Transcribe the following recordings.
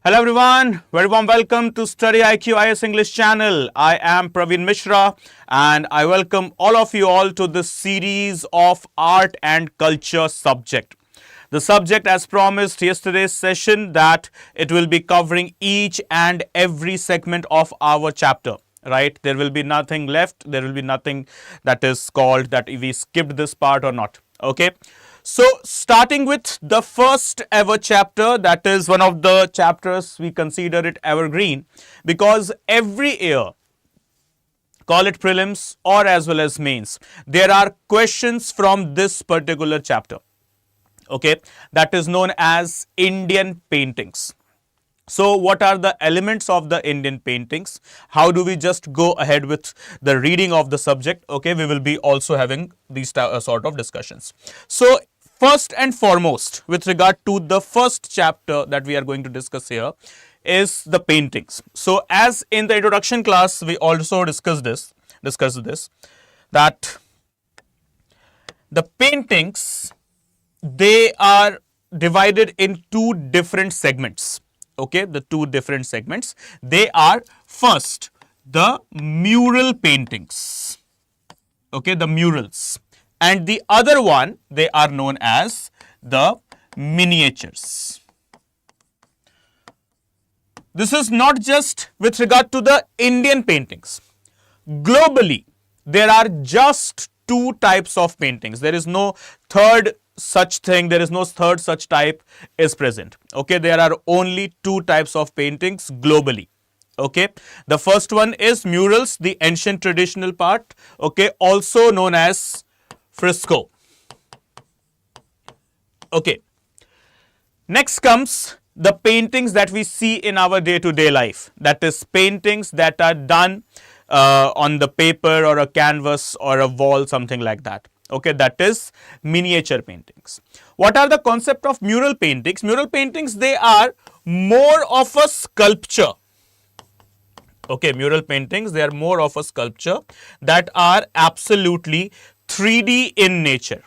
Hello everyone, very warm welcome to StudyIQ IS English channel. I am Praveen Mishra and I welcome all of you all to this series of art and culture subject. The subject as promised yesterday's session that it will be covering each and every segment of our chapter. Right? There will be nothing left. There will be nothing that is called that we skipped this part or not. Okay. So, starting with the first ever chapter, that is one of the chapters we consider it evergreen because every year, call it prelims or as well as mains, there are questions from this particular chapter. Okay, that is known as Indian paintings. So, what are the elements of the Indian paintings? How do we just go ahead with the reading of the subject? Okay, we will be also having these sort of discussions. So, first and foremost, with regard to the first chapter that we are going to discuss here is the paintings. So, as in the introduction class, we also discussed this, that the paintings, they are divided in two different segments. Okay, the two different segments. They are first the mural paintings. Okay, the murals. And the other one, they are known as the miniatures. This is not just with regard to the Indian paintings. Globally, there are just two types of paintings. There is no third such thing, there is no third such type is present. Okay, there are only two types of paintings globally. Okay, the first one is murals, the ancient traditional part, okay, also known as fresco. Okay, next comes the paintings that we see in our day-to-day life, that is paintings that are done on the paper or a canvas or a wall, something like that. Okay, that is miniature paintings. What are the concept of mural paintings? Mural paintings, they are more of a sculpture. Okay, mural paintings, they are more of a sculpture that are absolutely 3D in nature.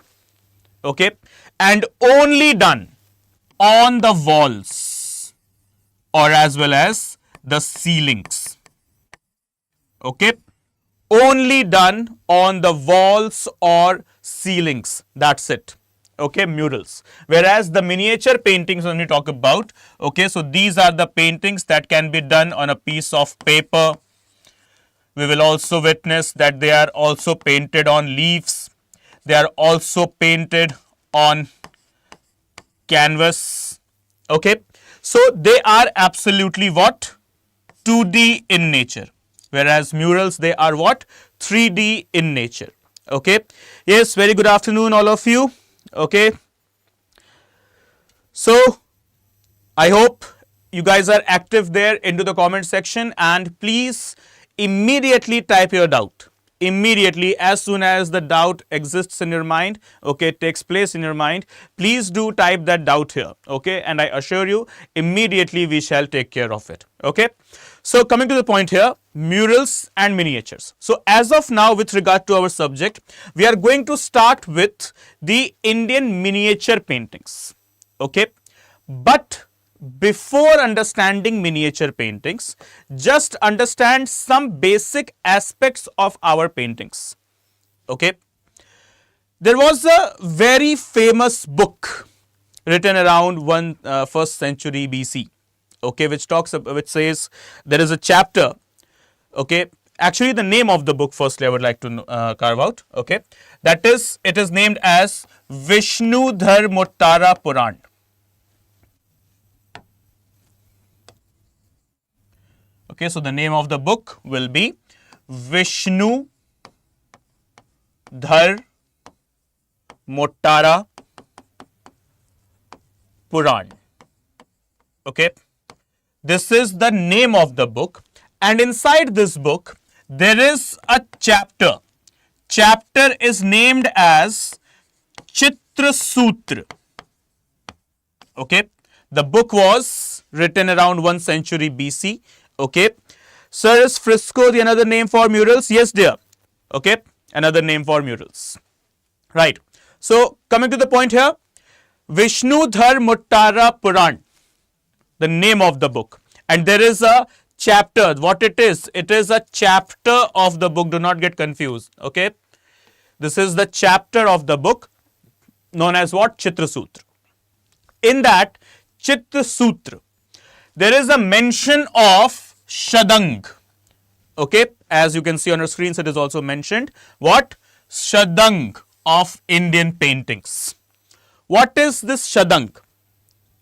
Okay, and only done on the walls or as well as the ceilings. Okay, only done on the walls or ceilings. That's it. Okay, murals. Whereas the miniature paintings when we talk about, okay, so these are the paintings that can be done on a piece of paper. We will also witness that they are also painted on leaves. They are also painted on canvas. Okay, so they are absolutely what? 2D in nature. Whereas murals, they are what? 3D in nature. Okay. Yes, very good afternoon all of you. Okay. So, I hope you guys are active there into the comment section and please immediately type your doubt. Immediately, as soon as the doubt exists in your mind, okay, takes place in your mind, please do type that doubt here, okay, and I assure you, immediately we shall take care of it, okay. So, coming to the point here, murals and miniatures. So, as of now, with regard to our subject, we are going to start with the Indian miniature paintings, okay, but before understanding miniature paintings, just understand some basic aspects of our paintings. Okay. There was a very famous book written around 1st century BC. Okay, which says there is a chapter. Okay, actually the name of the book firstly I would like to carve out. Okay, that is, it is named as Vishnudhar Mottara Puran. Okay, so the name of the book will be Vishnudhar Mottara Puran. Okay, this is the name of the book, and inside this book there is a chapter. Chapter is named as Chitra Sutra. Okay, the book was written around 1st century BC. Okay, sir, is fresco the another name for murals? Yes, dear. Okay, another name for murals. Right. So, coming to the point here, Vishnudhar Mottara Puran. the name of the book. And there is a chapter. What it is a chapter of the book. Do not get confused. Okay. This is the chapter of the book known as what? Chitra Sutra. In that Chitra Sutra, there is a mention of Shadang. Okay. As you can see on your screens, it is also mentioned. What? Shadang of Indian paintings. What is this Shadang?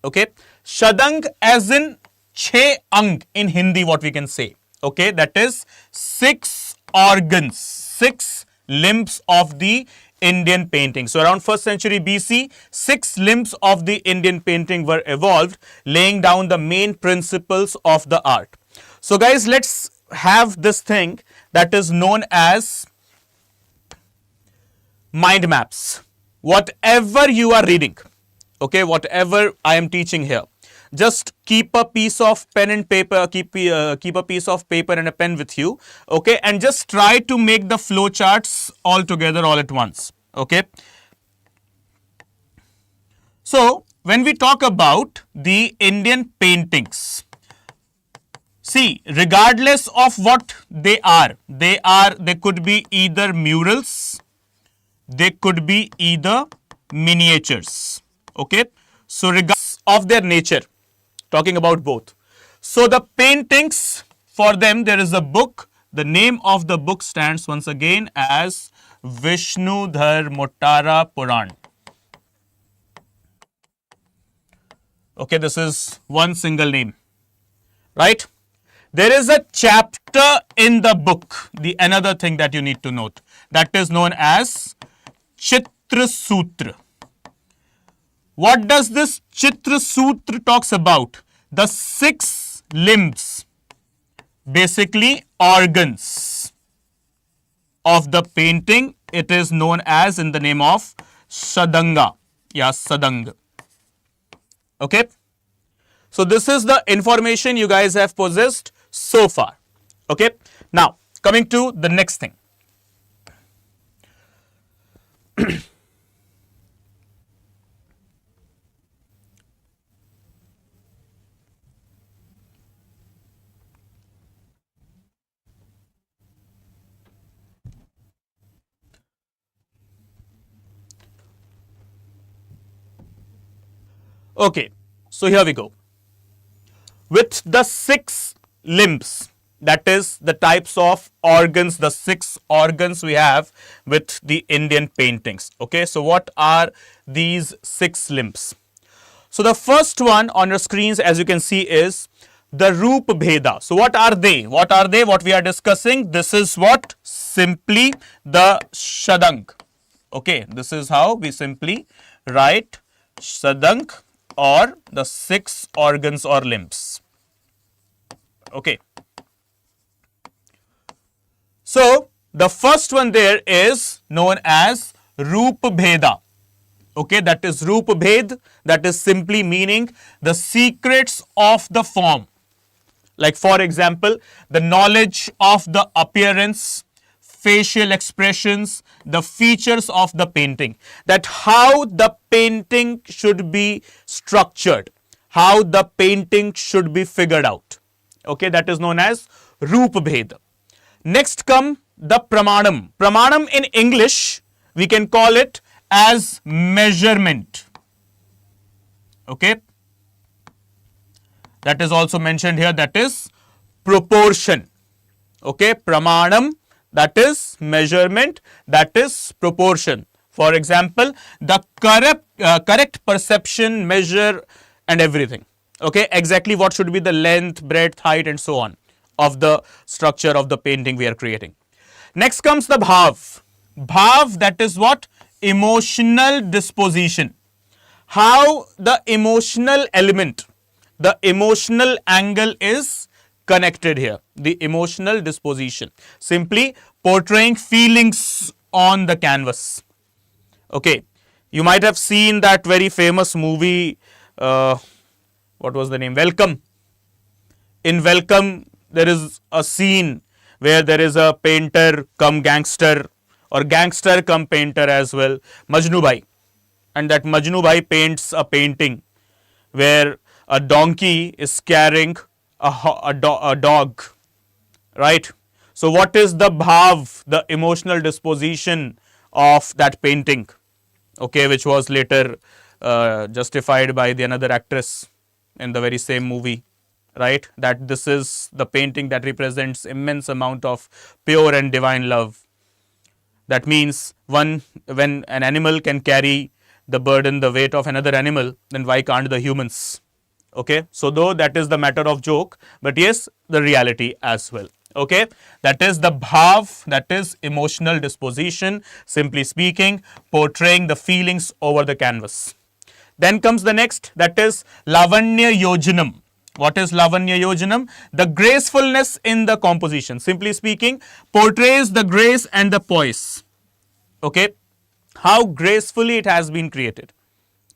Okay. Shadang as in Chhe Ang in Hindi, what we can say. Okay. That is 6 organs, 6 limbs of the Indian painting. So around 1st century BC, 6 limbs of the Indian painting were evolved, laying down the main principles of the art. So guys, let's have this thing that is known as mind maps. Whatever you are reading, okay, whatever I am teaching here, just keep a piece of pen and paper, keep a piece of paper and a pen with you, okay, and just try to make the flow charts all together all at once, okay. So when we talk about the Indian paintings, see, regardless of what they could be either murals, they could be either miniatures, okay. So regardless of their nature, talking about both. So the paintings, for them there is a book. The name of the book stands once again as Vishnudhar Motara Puran. Okay, this is one single name, right? There is a chapter in the book, the another thing that you need to note, that is known as Chitra Sutra. What does this Chitra Sutra talks about? The 6 limbs, basically organs of the painting. It is known as in the name of Shadanga. Yeah, Sadang. Okay. So this is the information you guys have possessed so far. Okay. Now, coming to the next thing. Okay, so here we go. With the 6 limbs, that is the types of organs, the 6 organs we have with the Indian paintings. Okay, so what are these 6 limbs? So the first one on your screens, as you can see, is the Roop Bheda. So what are they? What are they? What we are discussing? This is what? Simply the Shadang. Okay, this is how we simply write Shadang, or the 6 organs or limbs. Okay. So the first one there is known as Roop Bheda. Okay, that is Roop Bhed, that is simply meaning the secrets of the form. Like for example, the knowledge of the appearance, facial expressions, the features of the painting, that how the painting should be structured, how the painting should be figured out. Okay, that is known as Roop Bhed. Next come the Pramanam. Pramanam in English, we can call it as measurement. Okay, that is also mentioned here, that is proportion. Okay, Pramanam, that is measurement, that is proportion. For example, the correct perception, measure and everything. Okay, exactly what should be the length, breadth, height and so on of the structure of the painting we are creating. Next comes the Bhav. Bhav, that is what? Emotional disposition. How the emotional element, the emotional angle is connected here. The emotional disposition, simply portraying feelings on the canvas. Okay, you might have seen that very famous movie, what was the name? Welcome. In Welcome, there is a scene where there is a painter come gangster, or gangster come painter as well, Majnu Bhai. And that Majnu Bhai paints a painting where a donkey is carrying a dog, right? So what is the bhav, the emotional disposition of that painting, okay, which was later justified by the another actress in the very same movie, right? That this is the painting that represents immense amount of pure and divine love. That means when an animal can carry the burden, the weight of another animal, then why can't the humans? Okay, so though that is the matter of joke, but yes, the reality as well. Okay, that is the bhav, that is emotional disposition, simply speaking, portraying the feelings over the canvas. Then comes the next, that is lavanya yojanam. What is lavanya yojanam? The gracefulness in the composition. Simply speaking, portrays the grace and the poise. Okay, how gracefully it has been created.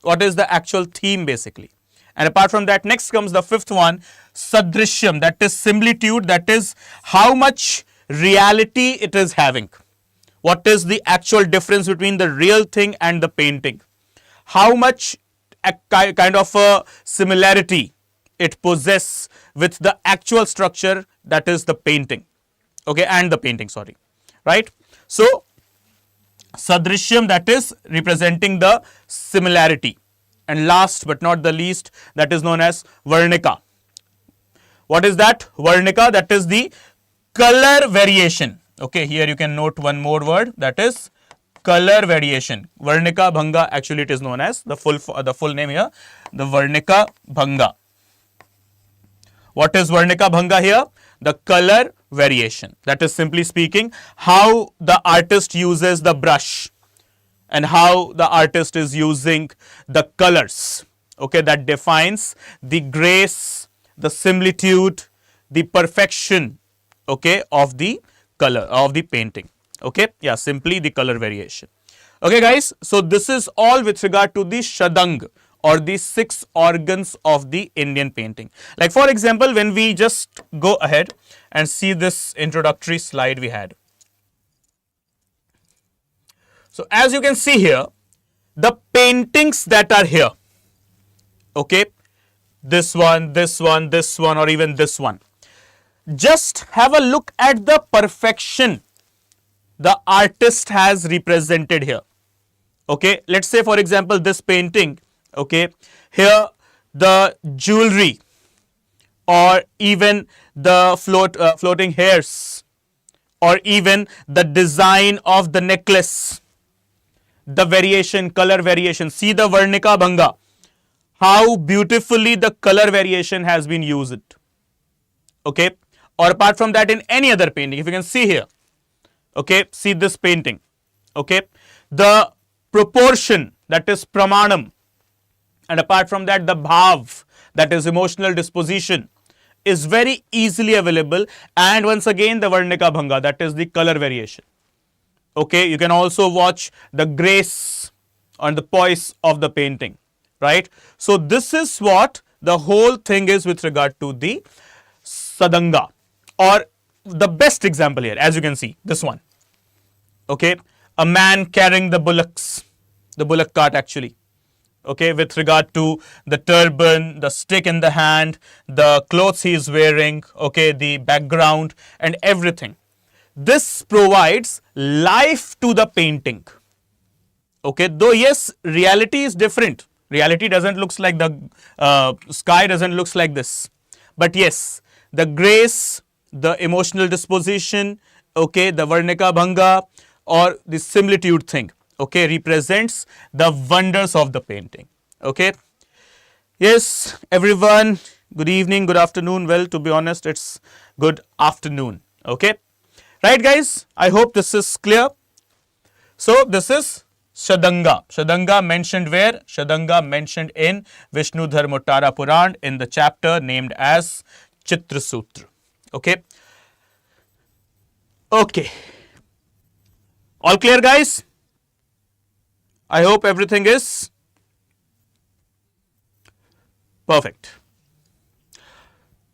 What is the actual theme basically? And apart from that, next comes the fifth one, sadrishyam, that is similitude, that is how much reality it is having. What is the actual difference between the real thing and the painting? How much kind of a similarity it possesses with the actual structure, that is the painting. Okay, and the painting, sorry, right? So, sadrishyam, that is representing the similarity. And last but not the least, that is known as varnika. What is that? Varnika, that is the color variation. Okay, here you can note one more word, that is color variation. Varnika bhanga, actually it is known as the full name here, the varnika bhanga. What is varnika bhanga here? The color variation. That is simply speaking how the artist uses the brush and how the artist is using the colors. Okay, that defines the grace, the similitude, the perfection, okay, of the color of the painting. Okay, yeah, simply the color variation. Okay, guys, so this is all with regard to the shadang or the 6 organs of the Indian painting. Like for example, when we just go ahead and see this introductory slide we had. So as you can see here, the paintings that are here, okay, this one, this one, this one, or even this one, just have a look at the perfection the artist has represented here. Okay, let's say for example this painting, okay, here the jewelry or even the floating hairs or even the design of the necklace, the variation, color variation. See the varnika bhanga, how beautifully the color variation has been used. Okay, or apart from that, in any other painting, if you can see here, okay, see this painting, okay, the proportion, that is pramanam, and apart from that, the bhav, that is emotional disposition, is very easily available. And once again, the varnika bhanga, that is the color variation. Okay, you can also watch the grace and the poise of the painting, right? So this is what the whole thing is with regard to the sadanga, or the best example here, as you can see, this one. Okay, a man carrying the bullocks, the bullock cart actually. Okay, with regard to the turban, the stick in the hand, the clothes he is wearing, okay, the background and everything. This provides life to the painting. Okay, though yes, reality is different. Reality doesn't look like the sky doesn't look like this. But yes, the grace, the emotional disposition, okay, the varnika bhanga or the similitude thing, okay, represents the wonders of the painting. Okay. Yes, everyone, good evening, good afternoon. Well, to be honest, it's good afternoon. Okay. Right, guys, I hope this is clear. So, this is Shadanga. Shadanga mentioned where? Shadanga mentioned in Vishnu Dharmottara Puran in the chapter named as Chitra Sutra. Okay. Okay. All clear, guys? I hope everything is perfect.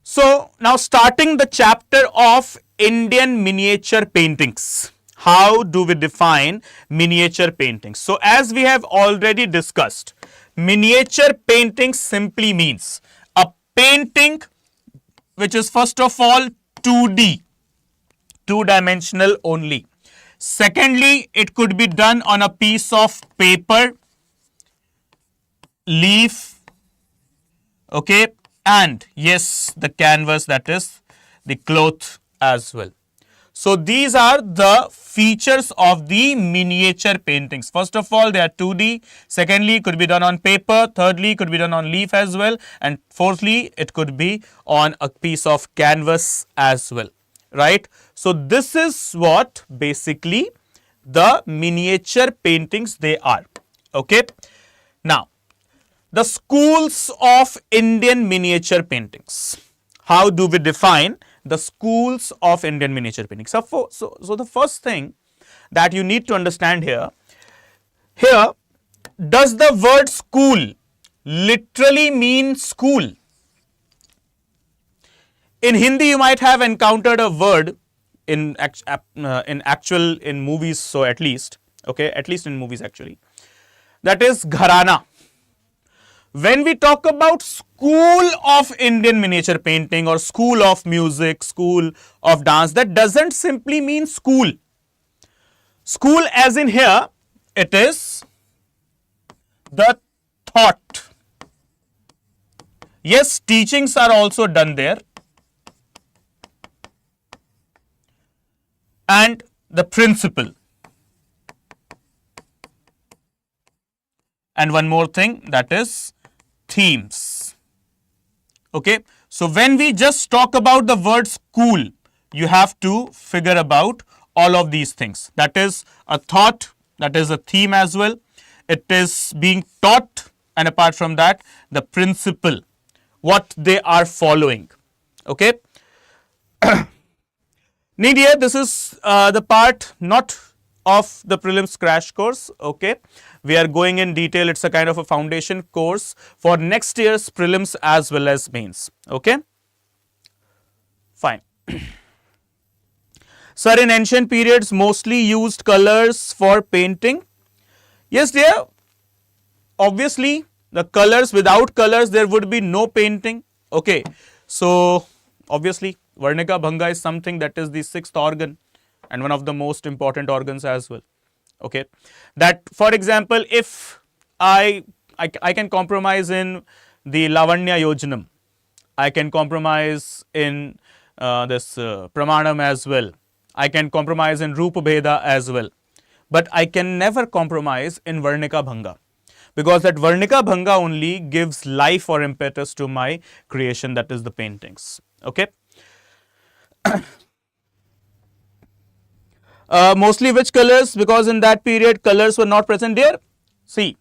So, now starting the chapter of Indian miniature paintings. How do we define miniature paintings? So, as we have already discussed, miniature painting simply means painting, which is first of all 2D, two-dimensional only. Secondly, it could be done on a piece of paper, leaf, okay, and yes, the canvas, that is the cloth as well. So these are the features of the miniature paintings. First of all, they are 2D. Secondly, could be done on paper. Thirdly, could be done on leaf as well. And fourthly, it could be on a piece of canvas as well, right? So this is what basically the miniature paintings they are, okay. Now, the schools of Indian miniature paintings. How do we define the schools of Indian miniature paintings? So the first thing that you need to understand here, does the word school literally mean school? In Hindi, you might have encountered a word in movies, so at least in movies actually, that is gharana. When we talk about school of Indian miniature painting or school of music, school of dance, that doesn't simply mean school. School as in here, it is the thought. Yes, teachings are also done there. And the principle. And one more thing, that is themes. Okay. So when we just talk about the word school, you have to figure about all of these things. That is a thought, that is a theme as well. It is being taught, and apart from that, the principle, what they are following. Okay. Need here, this is the part not of the prelims crash course. Okay. We are going in detail. It's a kind of a foundation course for next year's prelims as well as mains. Okay. Fine. Sir, in ancient periods, mostly used colors for painting. Yes, dear. Obviously, the colors, without colors, there would be no painting. Okay. So, obviously, Varnika Bhanga is something that is the sixth organ and one of the most important organs as well. Okay. That, for example, if I can compromise in the Lavanya Yojanam, I can compromise in this Pramanam as well. I can compromise in Rupa Bheda as well. But I can never compromise in Varnika Bhanga, because that Varnika Bhanga only gives life or impetus to my creation, that is the paintings. Okay. Mostly which colors? Because in that period colors were not present there. See,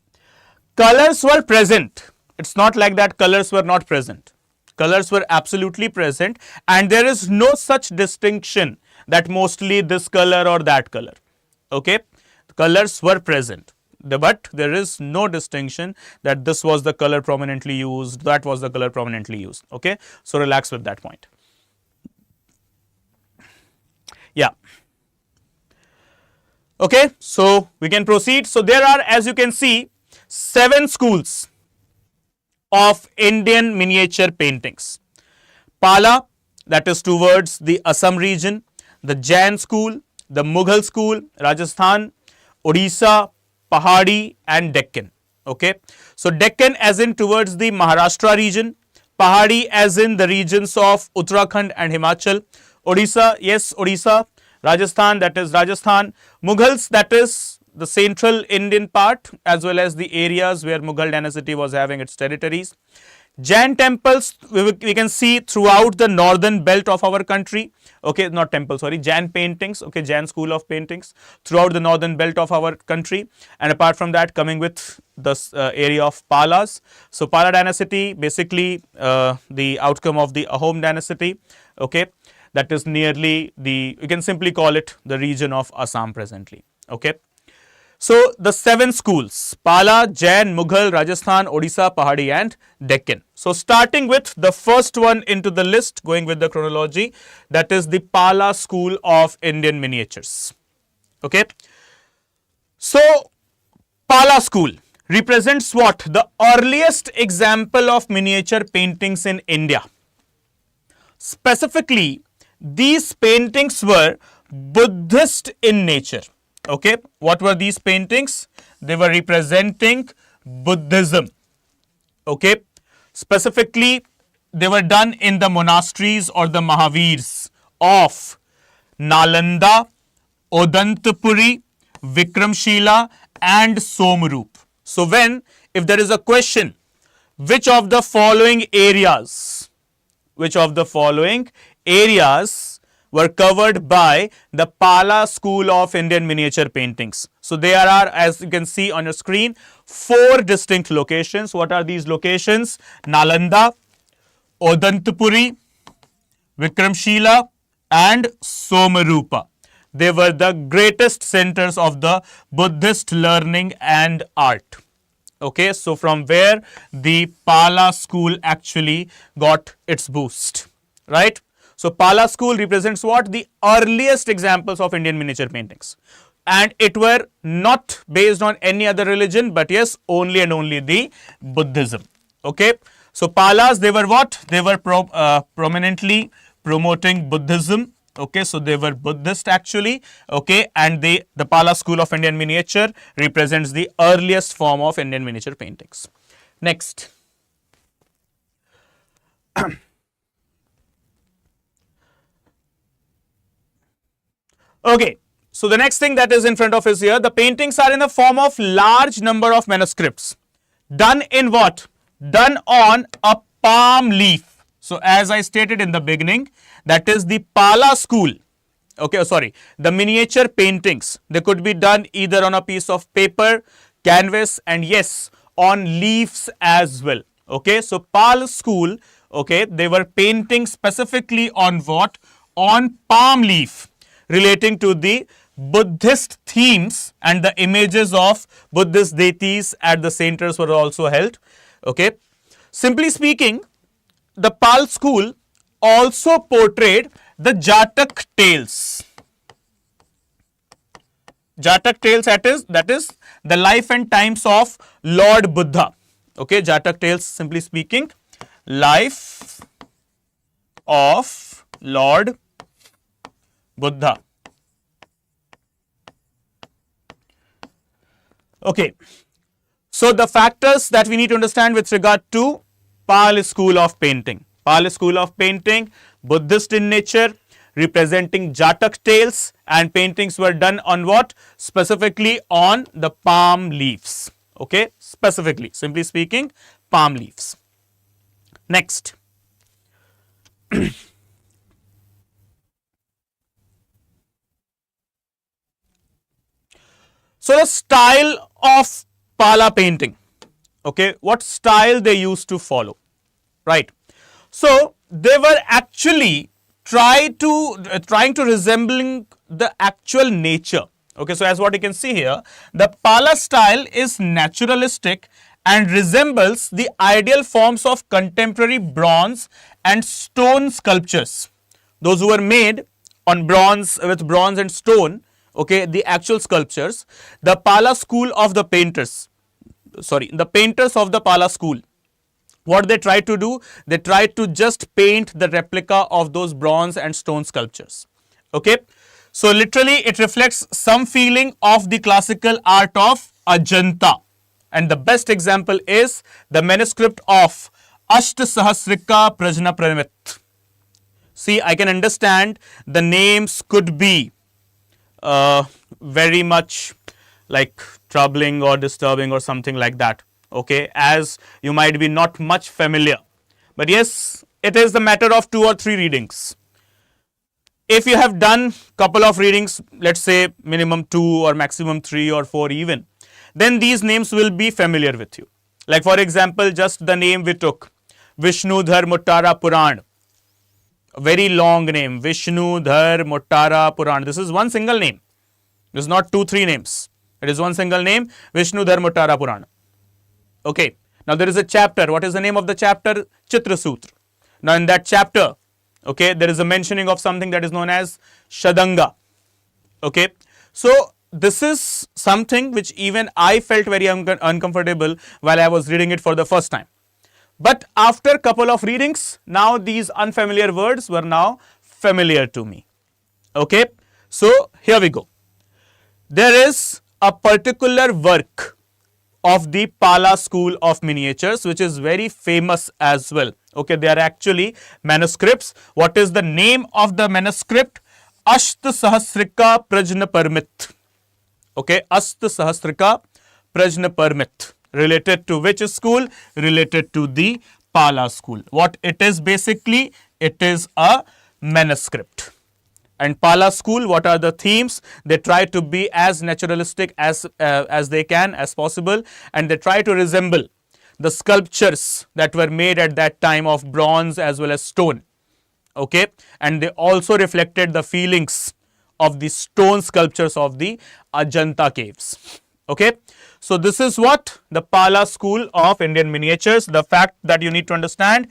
colors were present. It's not like that colors were not present. Colors were absolutely present, and there is no such distinction that mostly this color or that color. Okay, colors were present, but there is no distinction that this was the color prominently used, that was the color prominently used. Okay, so relax with that point. Yeah. Okay, so we can proceed. So there are, as you can see, 7 schools of Indian miniature paintings. Pala, that is towards the Assam region, the Jain school, the Mughal school, Rajasthan, Odisha, Pahadi and Deccan. Okay, so Deccan as in towards the Maharashtra region, Pahadi as in the regions of Uttarakhand and Himachal, Odisha, yes, Odisha, Rajasthan, that is Rajasthan, Mughals, that is the central Indian part as well as the areas where Mughal dynasty was having its territories. Jain temples we can see throughout the northern belt of our country. Okay, not temple, sorry, Jain paintings, okay, Jain school of paintings throughout the northern belt of our country. And apart from that, coming with the area of Palas. So Pala dynasty, basically the outcome of the Ahom dynasty. Okay, that is nearly the, you can simply call it the region of Assam presently. Okay. So the 7 schools, Pala, Jain, Mughal, Rajasthan, Odisha, Pahadi and Deccan. So starting with the first one into the list, going with the chronology, that is the Pala school of Indian miniatures. Okay. So Pala school, represents what? The earliest example of miniature paintings in India. Specifically, these paintings were Buddhist in nature. Okay, what were these paintings? They were representing Buddhism. Okay, specifically, they were done in the monasteries or the Mahavirs of Nalanda, Odantapuri, Vikramshila and Somrup. So if there is a question, which of the following areas were covered by the Pala School of Indian Miniature Paintings? So there are, as you can see on your screen, 4 distinct locations. What are these locations? Nalanda, Odantapuri, Vikramshila and Somarupa. They were the greatest centers of the Buddhist learning and art. Okay, so from where the Pala school actually got its boost, right? So Pala school represents what? The earliest examples of Indian miniature paintings. And it were not based on any other religion, but yes, only and only the Buddhism. Okay, so Palas, they were what? They were prominently promoting Buddhism. Okay, so they were Buddhist actually. Okay, and the Pala school of Indian miniature represents the earliest form of Indian miniature paintings. Next. Okay, so the next thing that is in front of us here, the paintings are in the form of large number of manuscripts. Done in what? Done on a palm leaf. So as I stated in the beginning, that is the Pala school. Okay, sorry, the miniature paintings, they could be done either on a piece of paper, canvas and yes, on leaves as well. Okay, so Pala school, okay, they were painting specifically on what? On palm leaf, relating to the Buddhist themes, and the images of Buddhist deities at the centers were also held. Okay, simply speaking, the Pal school also portrayed the Jatak tales. Jatak tales, that is the life and times of Lord Buddha. Okay, Jatak tales, simply speaking, life of Lord Buddha. Okay, so the factors that we need to understand with regard to Pali school of painting. Pali school of painting, Buddhist in nature, representing Jatak tales, and paintings were done on what? Specifically on the palm leaves. Okay, specifically, simply speaking, palm leaves. Next. So the style of Pala painting, okay, what style they used to follow, right? So they were actually trying to resembling the actual nature. Okay, so as what you can see here, the Pala style is naturalistic and resembles the ideal forms of contemporary bronze and stone sculptures. Those who were made on bronze, with bronze and stone, okay, the actual sculptures, the Pala school of the painters, the painters of the Pala school, what they tried to do, they tried to just paint the replica of those bronze and stone sculptures. Okay, so literally it reflects some feeling of the classical art of Ajanta, and the best example is the manuscript of Ashtasahasrika Prajna Pranamit. See, I can understand the names could be very much like troubling or disturbing or something like that, okay, as you might be not much familiar, but yes, it is the matter of 2 or 3 readings. If you have done couple of readings, let's say minimum 2 or maximum 3 or 4 even, then these names will be familiar with you. Like for example, just the name we took, Vishnudhar Muttara Puran, a very long name, Vishnudhar Muttara Puran. This is one single name. It is not 2-3 names. It is one single name, Vishnudhar Muttara Puran. Okay. Now there is a chapter. What is the name of the chapter? Chitra Sutra. Now in that chapter, okay, there is a mentioning of something that is known as Shadanga. Okay. So this is something which even I felt very uncomfortable while I was reading it for the first time. But after a couple of readings, now these unfamiliar words were now familiar to me. Okay, so here we go. There is a particular work of the Pala School of Miniatures, which is very famous as well. Okay, they are actually manuscripts. What is the name of the manuscript? Asht Sahasrika Prajna Parmit. Okay, Ast Sahasrika Prajna Parmit. Related to which school? Related to the Pala school. What it is basically? It is a manuscript. And Pala school, what are the themes? They try to be as naturalistic as they can, as possible, and they try to resemble the sculptures that were made at that time of bronze as well as stone. Okay, and they also reflected the feelings of the stone sculptures of the Ajanta caves. Okay, so this is what the Pala school of Indian miniatures. The fact that you need to understand,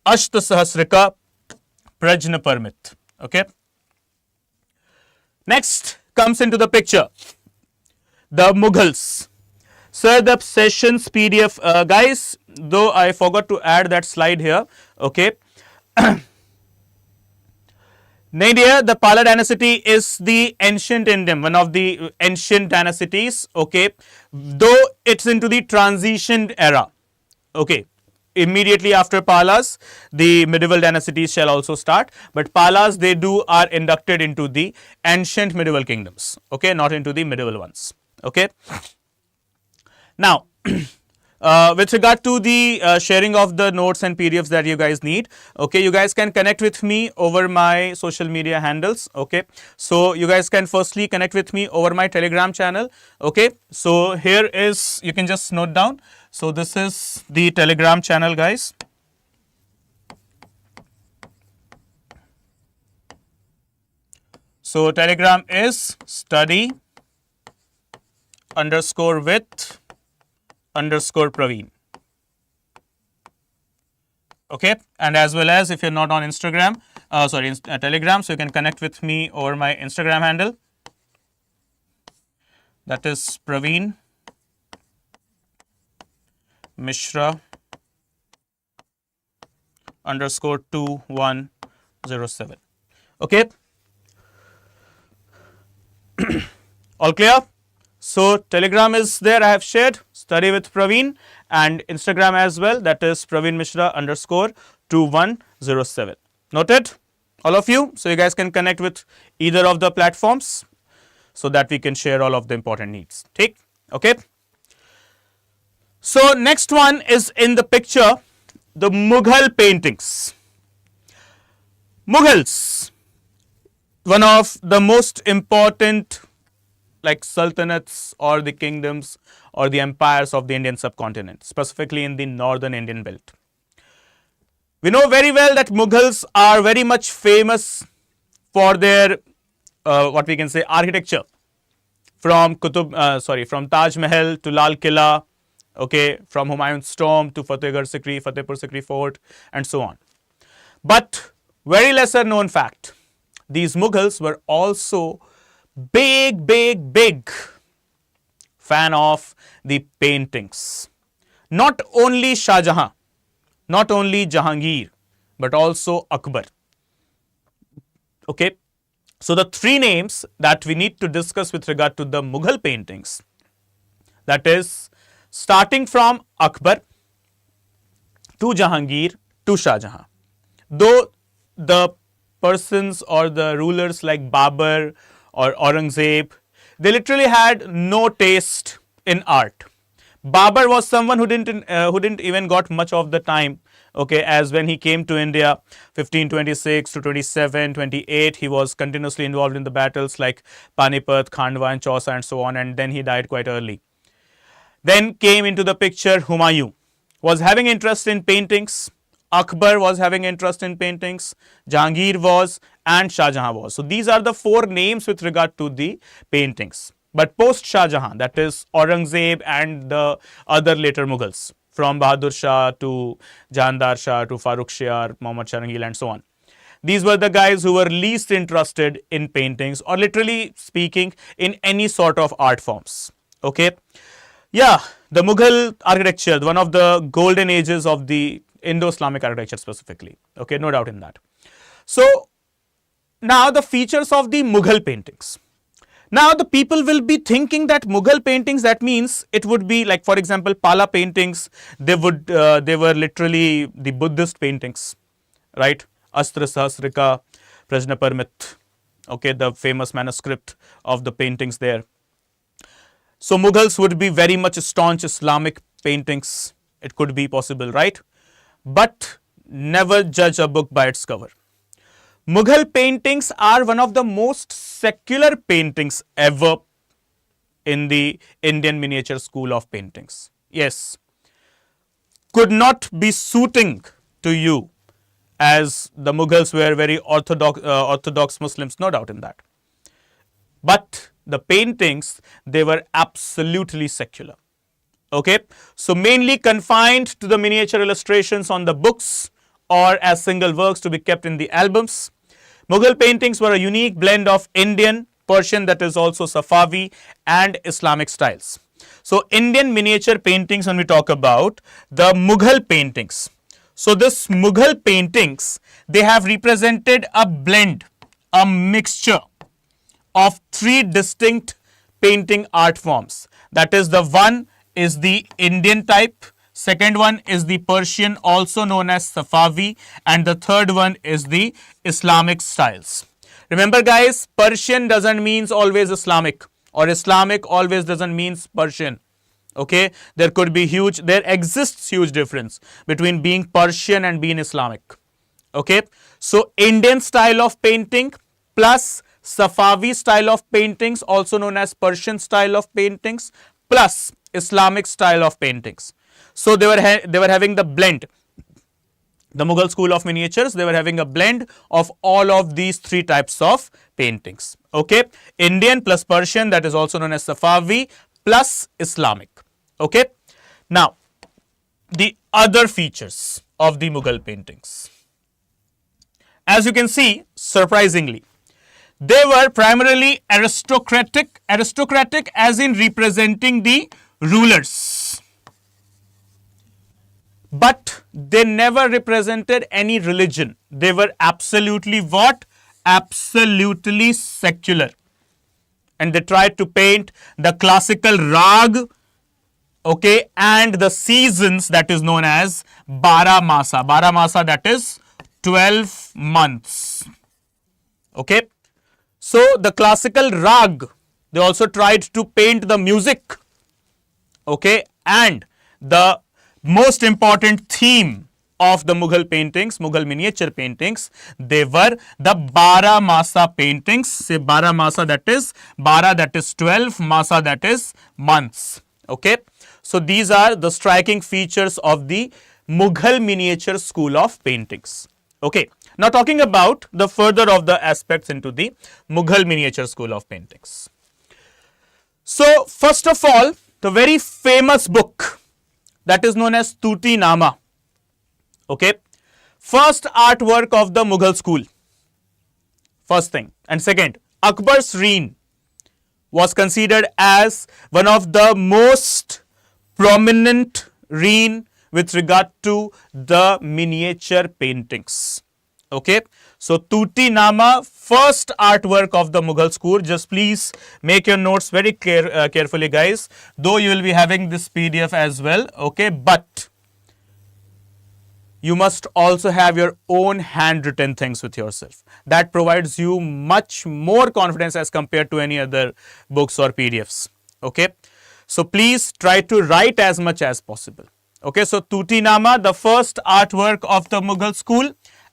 Ashta Sahasrika Prajna Parmit. Okay. Next comes into the picture the Mughals. Sir, the sessions PDF, guys, though I forgot to add that slide here. Okay. Nadia, the Pala dynasty is the ancient Indian, one of the ancient dynasties. Okay, though it's into the transition era. Okay, immediately after Palas, the medieval dynasties shall also start. But Palas, they are inducted into the ancient medieval kingdoms. Okay, not into the medieval ones. Okay. Now, with regard to the sharing of the notes and PDFs that you guys need, okay, you guys can connect with me over my social media handles. Okay, so you guys can firstly connect with me over my Telegram channel. Okay, so here is, you can just note down. So this is the Telegram channel, guys. So Telegram is study_with_Praveen. Okay, and as well as if you're not on Instagram, Telegram, so you can connect with me over my Instagram handle. That is Praveen Mishra _2107. Okay. All clear? So Telegram is there, I have shared, Study with Praveen, and Instagram as well, that is Praveen Mishra _2107. Noted? All of you? So you guys can connect with either of the platforms so that we can share all of the important needs. Take? Okay. So next one is in the picture, the Mughal paintings. Mughals, one of the most important like sultanates or the kingdoms or the empires of the Indian subcontinent, specifically in the northern Indian belt. We know very well that Mughals are very much famous for their what we can say architecture, from from Taj Mahal to Lal Killa, okay, from Humayun's tomb to Fatehpur Sikri Fort, and so on. But very lesser known fact, these Mughals were also big fan of the paintings. Not only Shah Jahan, not only Jahangir, but also Akbar. Okay, so the three names that we need to discuss with regard to the Mughal paintings, that is starting from Akbar to Jahangir to Shah Jahan. Though the persons or the rulers like Babur or Aurangzeb, they literally had no taste in art. Babur was someone who didn't even got much of the time. Okay, as when he came to India 1526 to 27, 28, he was continuously involved in the battles like Panipat, Khandwa and Chausa and so on, and then he died quite early. Then came into the picture Humayun, was having interest in paintings, Akbar was having interest in paintings, Jahangir was, and Shah Jahan was. So these are the four names with regard to the paintings. But post Shah Jahan, that is Aurangzeb and the other later Mughals, from Bahadur Shah to Jahandar Shah to Farrukh Shiar, Muhammad Shah Rangil and so on, These were the guys who were least interested in paintings, or literally speaking, in any sort of art forms. Okay. Yeah, the Mughal architecture, one of the golden ages of the Indo-Islamic architecture specifically. Okay, no doubt in that. So now the features of the Mughal paintings. Now the people will be thinking that Mughal paintings, that means it would be like, for example, Pala paintings. They were literally the Buddhist paintings, right? Astra Sahasrika, Prajnaparmit. Okay, the famous manuscript of the paintings there. So Mughals would be very much staunch Islamic paintings. It could be possible, right? But never judge a book by its cover. Mughal paintings are one of the most secular paintings ever in the Indian miniature school of paintings. Yes, could not be suiting to you, as the Mughals were very orthodox Muslims, no doubt in that. But the paintings, they were absolutely secular. Okay, so mainly confined to the miniature illustrations on the books or as single works to be kept in the albums. Mughal paintings were a unique blend of Indian, Persian, that is also Safavi, and Islamic styles. So Indian miniature paintings, when we talk about the Mughal paintings. So this Mughal paintings, they have represented a blend, a mixture of three distinct painting art forms. That is, the one is the Indian type, second one is the Persian, also known as Safavi, and the third one is the Islamic styles. Remember guys, Persian doesn't mean always Islamic, or Islamic always doesn't mean Persian. Okay, there exists huge difference between being Persian and being Islamic. Okay, so Indian style of painting plus Safavi style of paintings, also known as Persian style of paintings, plus Islamic style of paintings. So they were having the blend. The Mughal school of miniatures, they were having a blend of all of these three types of paintings. Okay, Indian plus Persian, that is also known as Safavi, plus Islamic. Okay, now the other features of the Mughal paintings. As you can see, surprisingly, they were primarily aristocratic as in representing the rulers. But they never represented any religion. They were absolutely what? Absolutely secular. And they tried to paint the classical rag, okay, and the seasons, that is known as Bara Masa. Bara Masa, that is 12 months. Okay. So the classical rag, they also tried to paint the music, okay, and the most important theme of the Mughal paintings, Mughal miniature paintings, they were the Bara Masa paintings. Say Bara Masa, that is Bara, that is 12, Masa, that is months. Okay, so these are the striking features of the Mughal miniature school of paintings. Okay, now talking about the further of the aspects into the Mughal miniature school of paintings. So first of all, the very famous book that is known as Tuti Nama. Okay, first artwork of the Mughal school. First thing, and second, Akbar's reign was considered as one of the most prominent reign with regard to the miniature paintings. Okay, so Tuti Nama, first artwork of the Mughal school. Just please make your notes very carefully, guys. Though you will be having this PDF as well. Okay, but you must also have your own handwritten things with yourself. That provides you much more confidence as compared to any other books or PDFs. Okay, so please try to write as much as possible. Okay, so Tuti Nama, the first artwork of the Mughal school,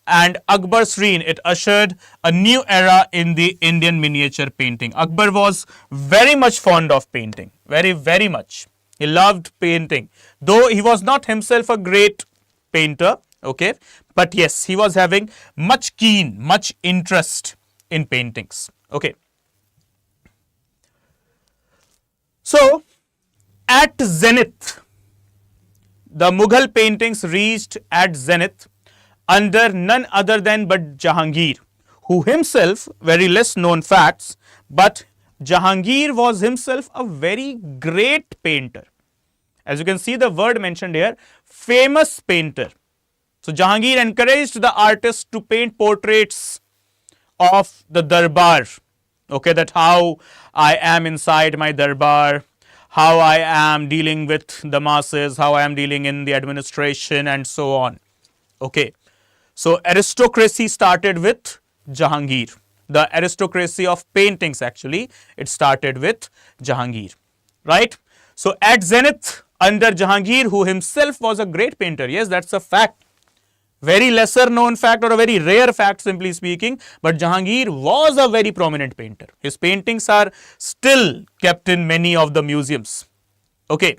and Akbar's reign, it ushered a new era in the Indian miniature painting. Akbar was very much fond of painting, very much. He loved painting, though he was not himself a great painter, okay, but yes, he was having much interest in paintings. Okay, so at zenith, the Mughal paintings reached at zenith under none other than but Jahangir, who himself, very less known facts, but Jahangir was himself a very great painter. As you can see the word mentioned here, famous painter. So Jahangir encouraged the artists to paint portraits of the darbar. Okay, that how I am inside my darbar, how I am dealing with the masses, how I am dealing in the administration and so on. Okay, so aristocracy started with Jahangir. The aristocracy of paintings actually, it started with Jahangir, right? So at zenith under Jahangir, who himself was a great painter, yes, that's a fact. Very lesser known fact or a very rare fact simply speaking, but Jahangir was a very prominent painter. His paintings are still kept in many of the museums. Okay,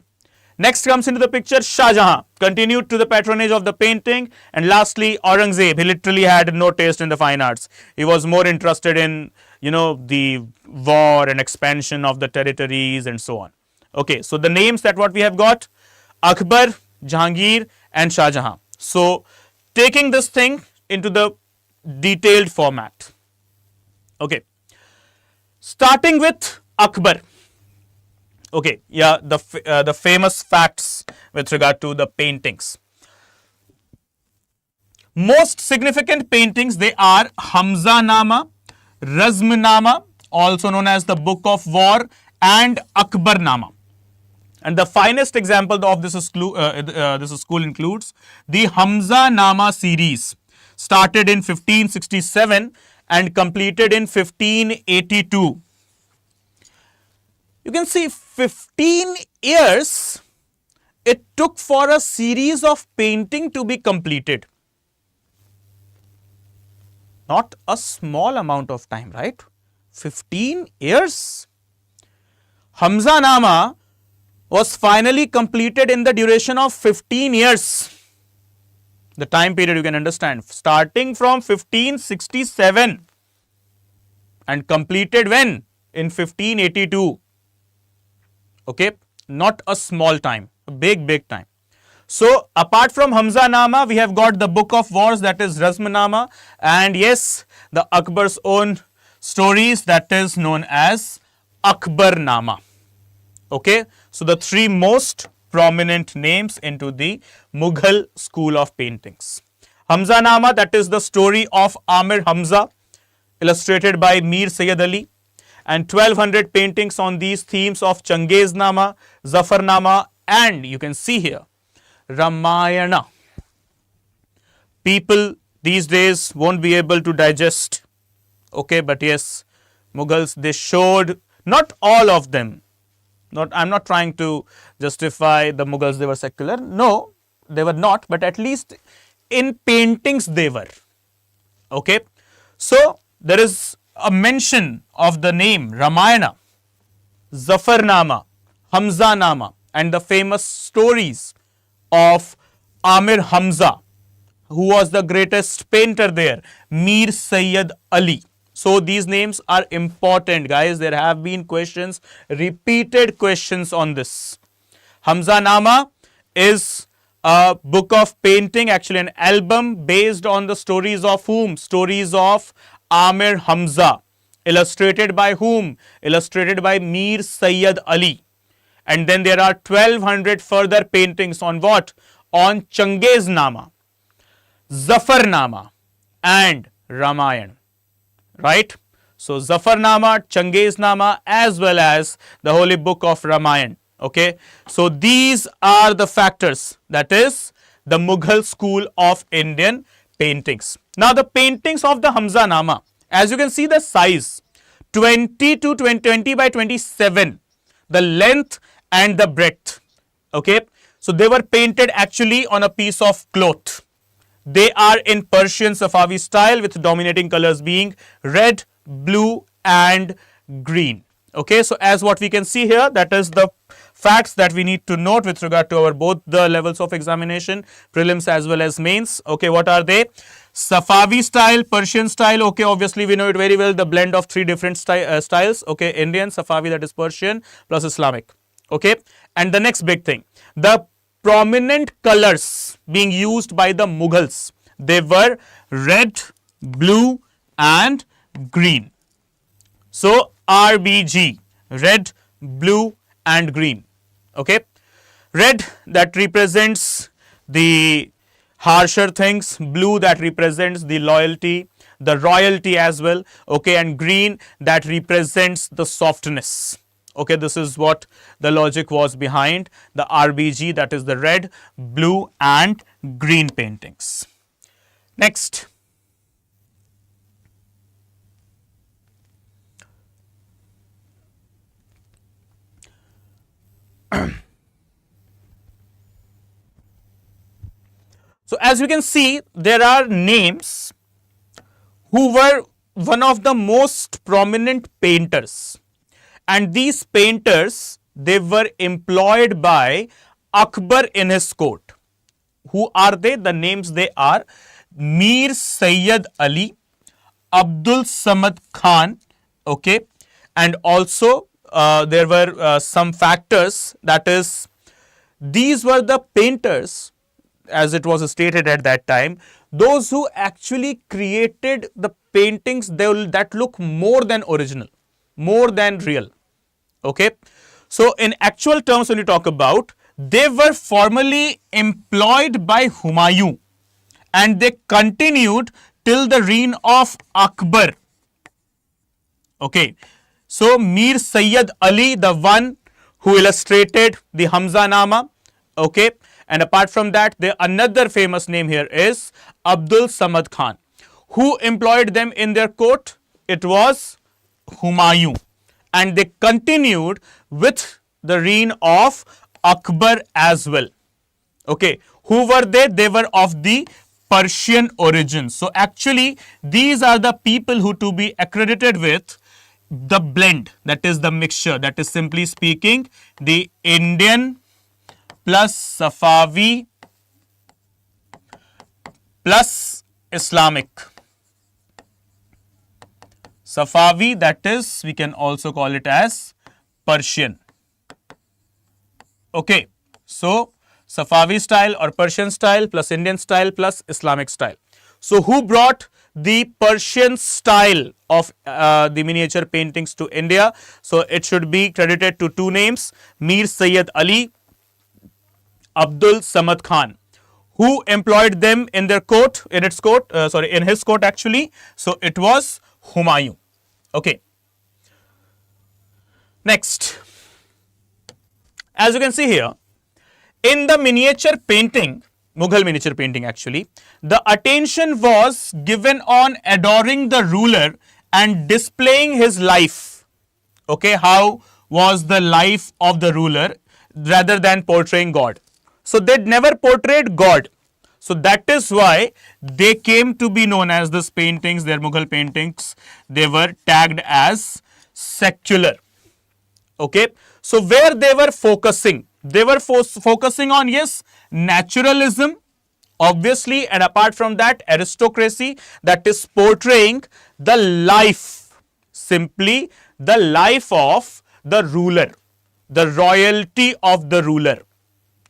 next comes into the picture Shah Jahan, continued to the patronage of the painting, and lastly Aurangzeb. He literally had no taste in the fine arts. He was more interested in, the war and expansion of the territories and so on. Okay, so the names that what we have got, Akbar, Jahangir and Shah Jahan. So taking this thing into the detailed format. Okay, starting with Akbar. Okay, yeah, the famous facts with regard to the paintings. Most significant paintings, they are Hamza Nama, Razm Nama, also known as the Book of War, and Akbar Nama. And the finest example of this school includes the Hamza Nama series, started in 1567 and completed in 1582. You can see 15 years it took for a series of painting to be completed. Not a small amount of time, right? 15 years. Hamza Nama was finally completed in the duration of 15 years. The time period you can understand, starting from 1567 and completed when? In 1582. Okay, not a small time, a big time. So apart from Hamza Nama, we have got the Book of Wars, that is Razm Nama, and yes, the Akbar's own stories, that is known as Akbar Nama. Okay, so the three most prominent names into the Mughal school of paintings. Hamza Nama, that is the story of Amir Hamza, illustrated by Mir Sayyid Ali, and 1200 paintings on these themes of Changez Nama, Zafar Nama, and you can see here Ramayana. People these days won't be able to digest. Okay, but yes, Mughals, they showed, not all of them. I'm not trying to justify the Mughals, they were secular. No, they were not, but at least in paintings they were. Okay, so there is a mention of the name Ramayana, Zafar Nama, Hamza Nama, and the famous stories of Amir Hamza, who was the greatest painter there, Mir Sayyid Ali. So these names are important, guys. There have been questions, repeated questions on this. Hamza Nama is a book of painting, actually an album based on the stories of whom? Stories of Amir Hamza. Illustrated by whom? Illustrated by Mir Sayyid Ali. And then there are 1200 further paintings on what? On Changez Nama, Zafar Nama and Ramayana. Right? So Zafar Nama, Changez Nama, as well as the holy book of Ramayana. Okay, so these are the factors, that is the Mughal school of Indian paintings. Now the paintings of the Hamza Nama, as you can see the size, 20 to 20 by 27, the length and the breadth. Okay, so they were painted actually on a piece of cloth. They are in Persian Safavi style with dominating colors being red, blue and green. Okay, so as what we can see here, that is the facts that we need to note with regard to our both the levels of examination, prelims as well as mains. Okay, what are they? Safavi style, Persian style. Okay, obviously we know it very well, the blend of three different styles. Okay, Indian, Safavi, that is Persian, plus Islamic. Okay, and the next big thing, the prominent colors being used by the Mughals, they were red, blue and green. So RBG, red, blue and green. Okay. Red, that represents the harsher things, blue that represents the loyalty, the royalty as well, okay, and green that represents the softness. Okay, this is what the logic was behind the RBG, that is the red, blue and green paintings. Next. So as you can see, there are names who were one of the most prominent painters, and these painters, they were employed by Akbar in his court. Who are they? The names, they are Mir Sayyid Ali, Abdul Samad Khan, okay, and also there were some factors, that is, these were the painters, as it was stated at that time, those who actually created the paintings that look more than original, more than real. Okay. So in actual terms, when you talk about, they were formerly employed by Humayun and they continued till the reign of Akbar. Okay. So Mir Sayyid Ali, the one who illustrated the Hamza Nama, okay, and apart from that, another famous name here is Abdul Samad Khan. Who employed them in their court? It was Humayun. And they continued with the reign of Akbar as well. Okay. Who were they? They were of the Persian origin. So actually, these are the people who to be accredited with the blend, that is the mixture, that is simply speaking the Indian plus Safavi plus Islamic. Safavi, that is, we can also call it as Persian. Okay, so Safavi style or Persian style plus Indian style plus Islamic style. So who brought the Persian style of the miniature paintings to India? So it should be credited to two names, Mir Sayyid Ali, Abdul Samad Khan. Who employed them in their court, in his court actually. So it was Humayun. Okay. Next. As you can see here, in the miniature painting, Mughal miniature painting actually, the attention was given on adoring the ruler and displaying his life. Okay, how was the life of the ruler rather than portraying God. So they never portrayed God. So that is why they came to be known as these paintings, their Mughal paintings, they were tagged as secular. Okay, so where they were focusing? They were focusing on, yes, naturalism, obviously, and apart from that, aristocracy, that is portraying the life, simply the life of the ruler, the royalty of the ruler.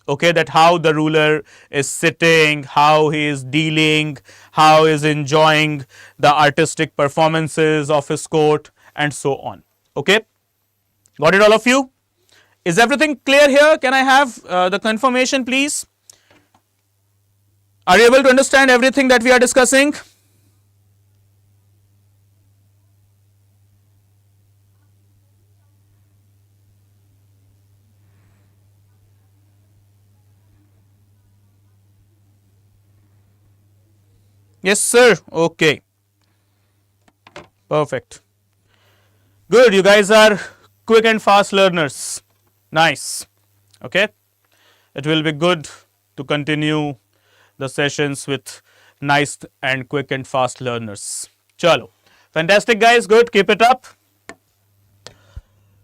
Okay, that how the ruler is sitting, how he is dealing, how he is enjoying the artistic performances of his court and so on. Okay, got it all of you? Is everything clear here? Can I have the confirmation please? Are you able to understand everything that we are discussing? Yes, sir. Okay. Perfect. Good. You guys are quick and fast learners. Nice. Okay. It will be good to continue the sessions with nice and quick and fast learners. Chalo. Fantastic, guys. Good. Keep it up.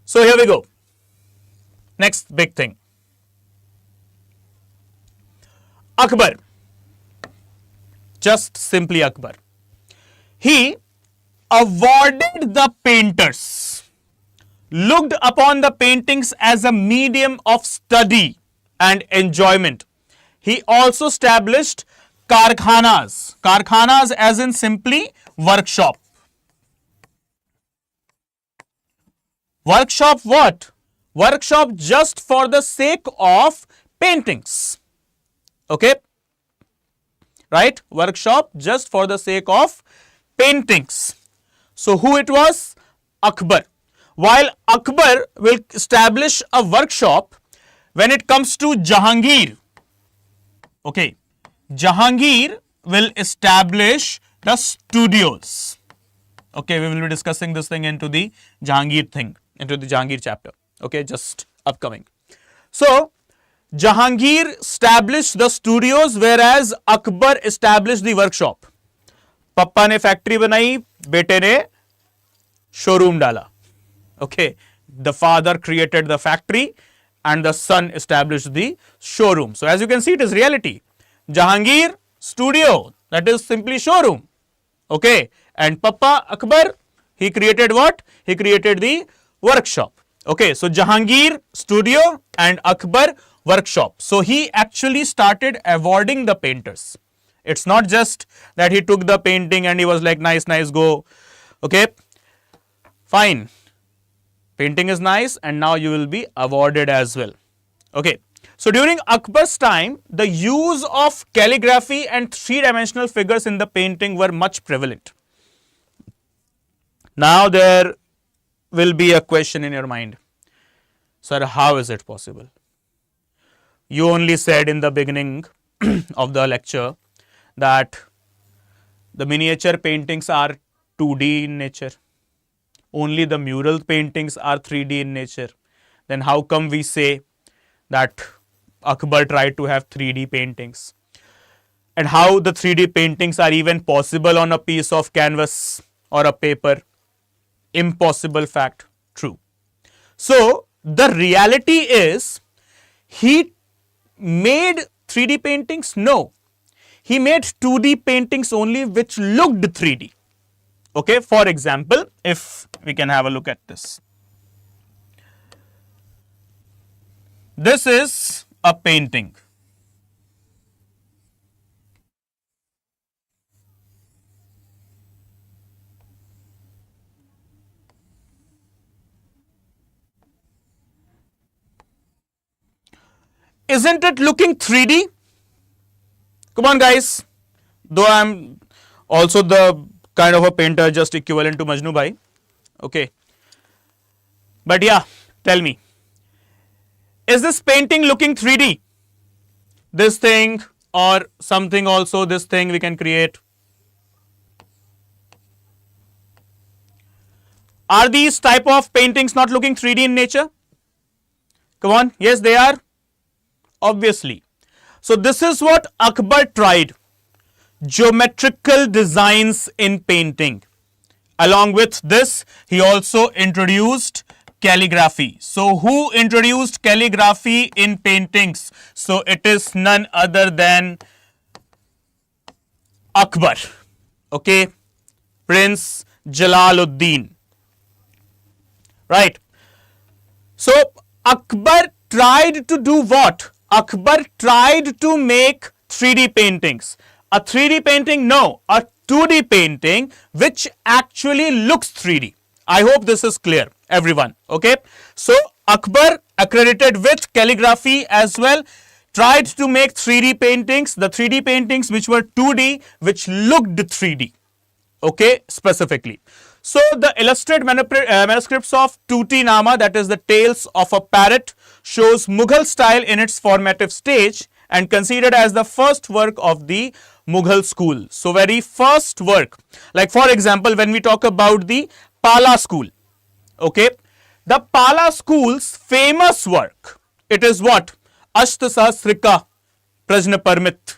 So here we go. Next big thing. Akbar. Just simply Akbar. He awarded the painters, looked upon the paintings as a medium of study and enjoyment. He also established Karkhanas. Karkhanas as in simply workshop. Workshop what? Workshop just for the sake of paintings. Okay? Right? Workshop just for the sake of paintings. So who it was? Akbar. While Akbar will establish a workshop when it comes to Jahangir. Okay. Jahangir will establish the studios. Okay, we will be discussing this thing into the Jahangir thing, into the Jahangir chapter. Okay, just upcoming. So, Jahangir established the studios whereas Akbar established the workshop. Papa ने factory बनाई, बेटे ने showroom डाला. Okay, the father created the factory and the son established the showroom. So, as you can see, it is reality. Jahangir, studio, that is simply showroom. Okay, and Papa Akbar, he created what? He created the workshop. Okay, so Jahangir, studio, and Akbar, workshop. So he actually started awarding the painters. It's not just that he took the painting and he was like, nice, nice, go. Okay, fine. Painting is nice and now you will be awarded as well. Okay. So during Akbar's time, the use of calligraphy and three-dimensional figures in the painting were much prevalent. Now there will be a question in your mind. Sir, how is it possible? You only said in the beginning of the lecture that the miniature paintings are 2D in nature. Only the mural paintings are 3D in nature. Then how come we say that Akbar tried to have 3D paintings? And how the 3D paintings are even possible on a piece of canvas or a paper? Impossible fact, true. So, the reality is, he made 3D paintings? No. He made 2D paintings only which looked 3D. Okay, for example, if we can have a look at this. This is a painting. Isn't it looking 3D? Come on, guys. Though I am also the kind of a painter just equivalent to Majnu Bhai. Okay. But yeah, tell me. Is this painting looking 3D? This thing or something also, this thing we can create. Are these type of paintings not looking 3D in nature? Come on. Yes, they are. Obviously. So this is what Akbar tried. Geometrical designs in painting. Along with this, he also introduced calligraphy. So who introduced calligraphy in paintings? So it is none other than Akbar. Okay. Prince Jalaluddin. Right. So Akbar tried to do what? Akbar tried to make 3D paintings. A 3D painting? No. A 2D painting which actually looks 3D. I hope this is clear, everyone. Okay. So Akbar, accredited with calligraphy as well, tried to make 3D paintings. The 3D paintings which were 2D, which looked 3D. Okay, specifically. So the illustrated manuscripts of Tuti Nama, that is the Tales of a Parrot, shows Mughal style in its formative stage and considered as the first work of the Mughal school. So very first work. Like for example, when we talk about the Pala school, okay, the Pala school's famous work, it is what? Ashta Sahasrika Prajna Parmit,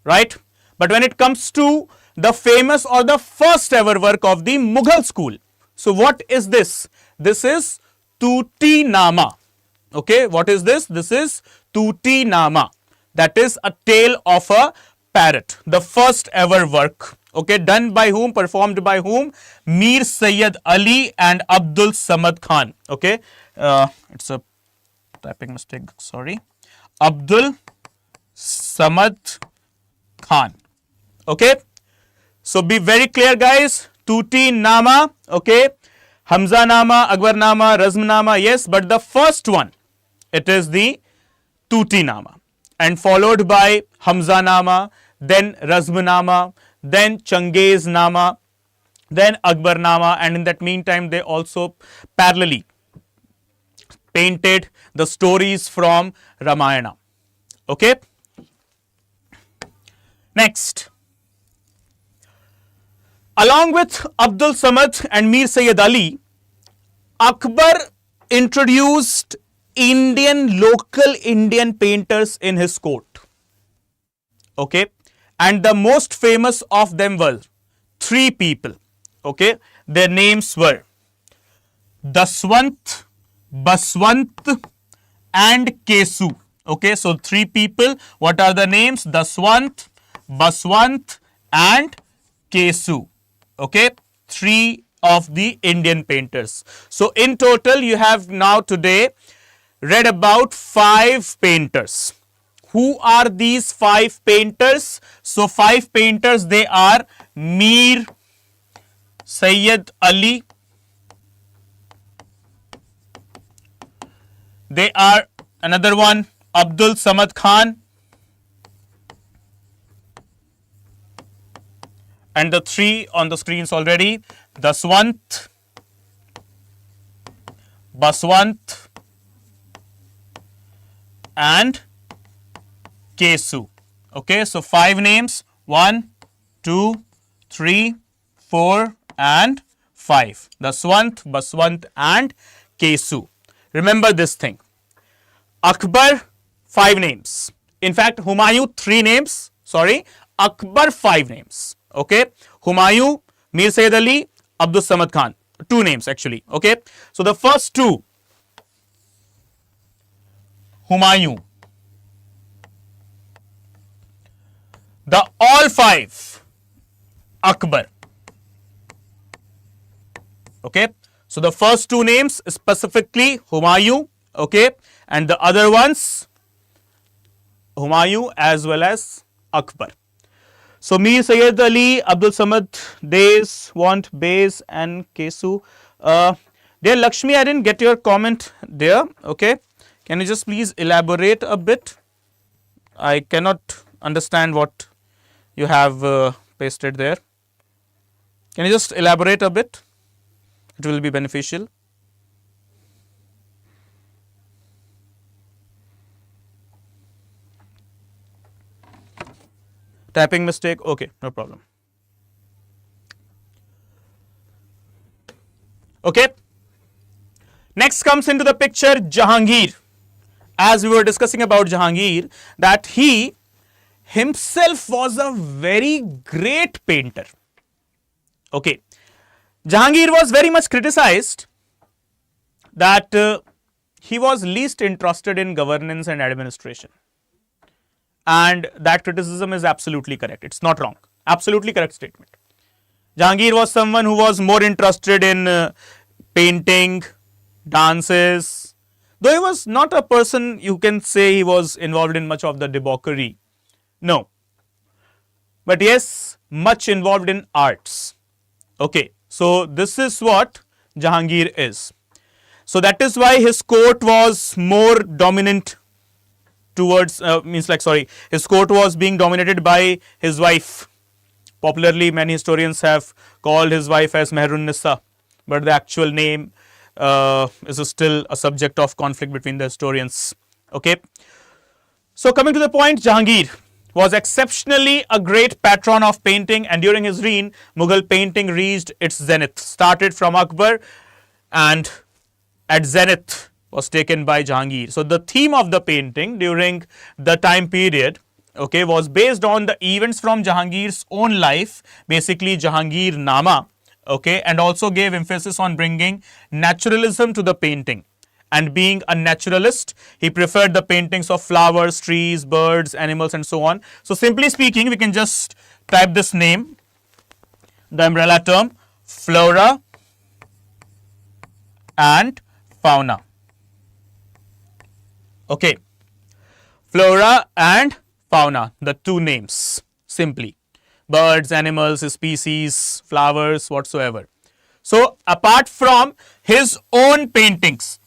right? But when it comes to the famous or the first ever work of the Mughal school, so what is this? This is Tuti Nama. Okay, what is this? This is Tuti Nama. That is a tale of a parrot. The first ever work. Okay, done by whom? Performed by whom? Mir Sayyid Ali and Abdul Samad Khan. Okay, it's a typing mistake. Sorry. Abdul Samad Khan. Okay. So be very clear, guys. Tuti Nama, okay. Hamza Nama, Akbar Nama, Razm Nama, yes, but the first one, it is the Tuti Nama, and followed by Hamza Nama, then Razm Nama, then Changiz Nama, then Akbar Nama, and in that meantime, they also parallelly painted the stories from Ramayana. Okay. Next. Along with Abdul Samad and Mir Sayyid Ali, Akbar introduced local Indian painters in his court. Okay. And the most famous of them were 3 people. Okay. Their names were Daswant, Baswant and Kesu. Okay. So 3 people. What are the names? Daswant, Baswant and Kesu. Okay, 3 of the Indian painters. So in total, you have now today read about 5 painters. Who are these 5 painters? So 5 painters, they are Mir Sayyid Ali. They are another one, Abdul Samad Khan. And the 3 on the screens already, Daswant, Baswant and Kesu. Okay, so 5 names, 1, 2, 3, 4 and 5. Daswant, Baswant and Kesu. Remember this thing. Akbar, 5 names. In fact, Humayun, 3 names. Sorry, Akbar, 5 names. Okay, Humayun, Mir Sayyid Ali, Abdul Samad Khan. 2 names actually. Okay, so the first 2, Humayun. The all 5, Akbar. Okay, so the first 2 names specifically Humayun. Okay, and the other ones Humayun as well as Akbar. So Mir Sayyid Ali, Abdul Samad, Deswant, Base and Kesu. Dear Lakshmi, I didn't get your comment there. Okay, can you just please elaborate a bit? I cannot understand what you have pasted there. Can you just elaborate a bit? It will be beneficial. Typing mistake, okay, no problem. Okay. Next comes into the picture Jahangir. As we were discussing about Jahangir, that he himself was a very great painter. Okay. Jahangir was very much criticized that he was least interested in governance and administration. And that criticism is absolutely correct. It's not wrong. Absolutely correct statement. Jahangir was someone who was more interested in painting, dances. Though he was not a person you can say he was involved in much of the debauchery. No. But yes, much involved in arts. Okay. So this is what Jahangir is. So that is why his court was more dominant towards, his court was being dominated by his wife. Popularly, many historians have called his wife as Mehrun Nissa, but the actual name is still a subject of conflict between the historians. Okay. So coming to the point, Jahangir was exceptionally a great patron of painting, and during his reign, Mughal painting reached its zenith. Started from Akbar and at zenith was taken by Jahangir. So the theme of the painting during the time period, okay, was based on the events from Jahangir's own life, basically Jahangir Nama, okay, and also gave emphasis on bringing naturalism to the painting. And being a naturalist, he preferred the paintings of flowers, trees, birds, animals and so on. So simply speaking, we can just type this name, the umbrella term, flora and fauna. Okay, flora and fauna, the 2 names. simply. Birds, animals, species, flowers, whatsoever. So apart from his own paintings,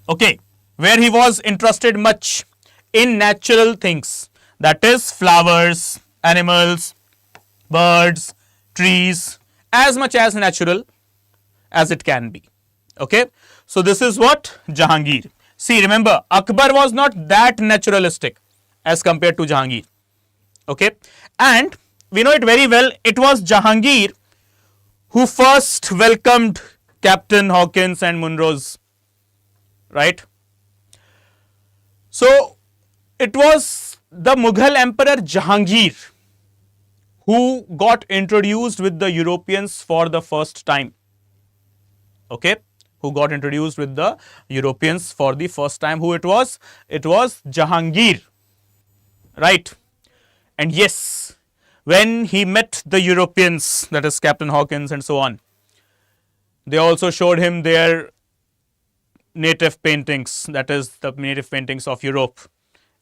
okay, where he was interested much in natural things, that is flowers, animals, birds, trees, as much as natural as it can be. Okay, so this is what Jahangir. See, remember, Akbar was not that naturalistic as compared to Jahangir. Okay, and we know it very well, it was Jahangir who first welcomed Captain Hawkins and Munro's, right? So it was the Mughal Emperor Jahangir who got introduced with the Europeans for the first time. Okay, who got introduced with the Europeans for the first time. Who it was? It was Jahangir, right? And yes, when he met the Europeans, that is Captain Hawkins and so on, they also showed him their native paintings, that is the native paintings of Europe.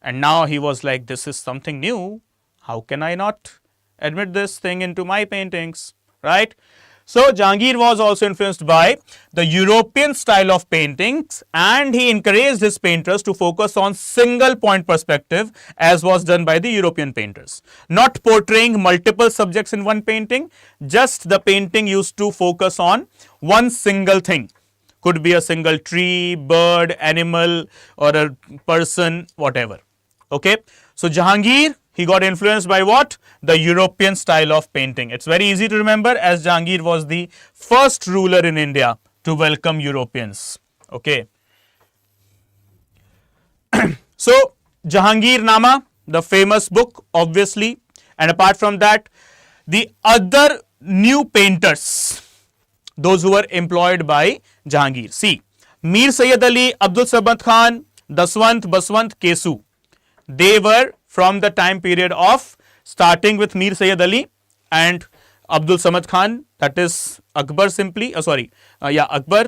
And now he was like, this is something new. How can I not admit this thing into my paintings, right? So Jahangir was also influenced by the European style of paintings, and he encouraged his painters to focus on single point perspective, as was done by the European painters. Not portraying multiple subjects in one painting, just the painting used to focus on one single thing. Could be a single tree, bird, animal, or a person, whatever. Okay, so Jahangir, he got influenced by what? The European style of painting. It's very easy to remember, as Jahangir was the first ruler in India to welcome Europeans. Okay. So Jahangir Nama, the famous book, obviously, and apart from that, the other new painters, those who were employed by Jahangir. See, Mir Sayyid Ali, Abdul Samad Khan, Daswant, Baswant, Kesu, they were from the time period of starting with Mir Sayyid Ali and Abdul Samad Khan, that is Akbar simply, Akbar.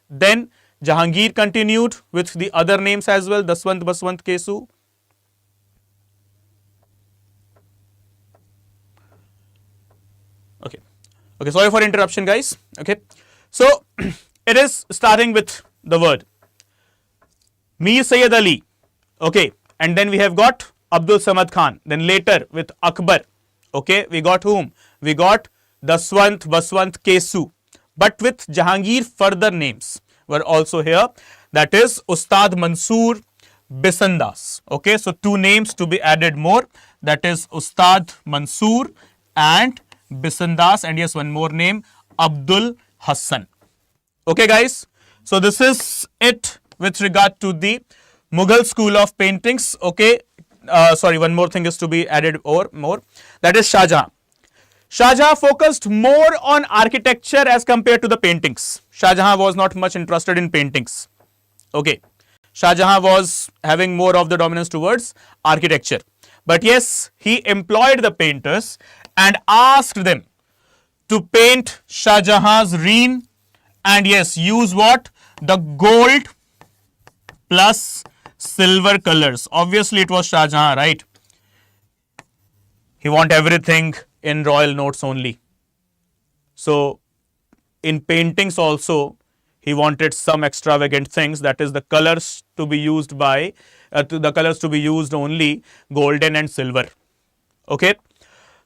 Then Jahangir continued with the other names as well, Daswant, Baswant, Kesu. Okay, sorry for interruption, guys. Okay, so it is starting with the word Mir Sayyid Ali. Okay, and then we have got Abdul Samad Khan. Then later with Akbar. Okay, we got whom? We got Daswant, Baswant, Kesu. But with Jahangir, further names were also here. That is Ustad Mansoor, Bisandas. Okay, so two names to be added more. That is Ustad Mansoor and Bisandas, and yes, one more name, Abdul Hassan. Okay, guys, so this is it with regard to the Mughal school of paintings. Okay, one more thing is to be added or more. That is Shah Jahan. Shah Jahan focused more on architecture as compared to the paintings. Shah Jahan was not much interested in paintings. Okay, Shah Jahan was having more of the dominance towards architecture. But yes, he employed the painters and asked them to paint Shah Jahan's reign, and yes, use what? The gold plus silver colors. Obviously, it was Shah Jahan, right? He want everything in royal notes only. So, in paintings also, he wanted some extravagant things. That is, the colors to be used by, only golden and silver. Okay.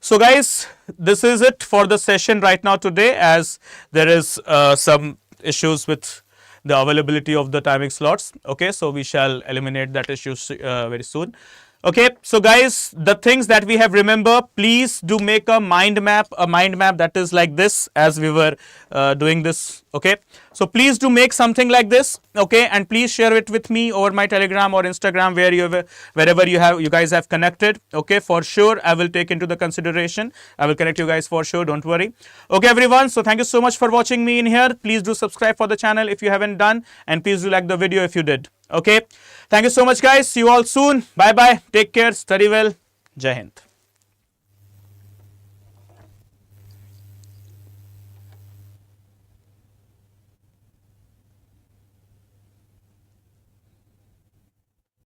So guys, this is it for the session right now today, as there is some issues with the availability of the timing slots. Okay, so we shall eliminate that issue very soon. Okay, so guys, the things that we have remember, please do make a mind map that is like this, as we were doing this. Okay, so please do make something like this. Okay, and please share it with me over my Telegram or Instagram, wherever you guys have connected. Okay, for sure I will take into the consideration. I will connect you guys for sure, don't worry. Okay everyone, so thank you so much for watching me in here. Please do subscribe for the channel if you haven't done, and please do like the video if you did. Okay, thank you so much guys. See you all soon. Bye bye. Take care. Study well. Jai Hind.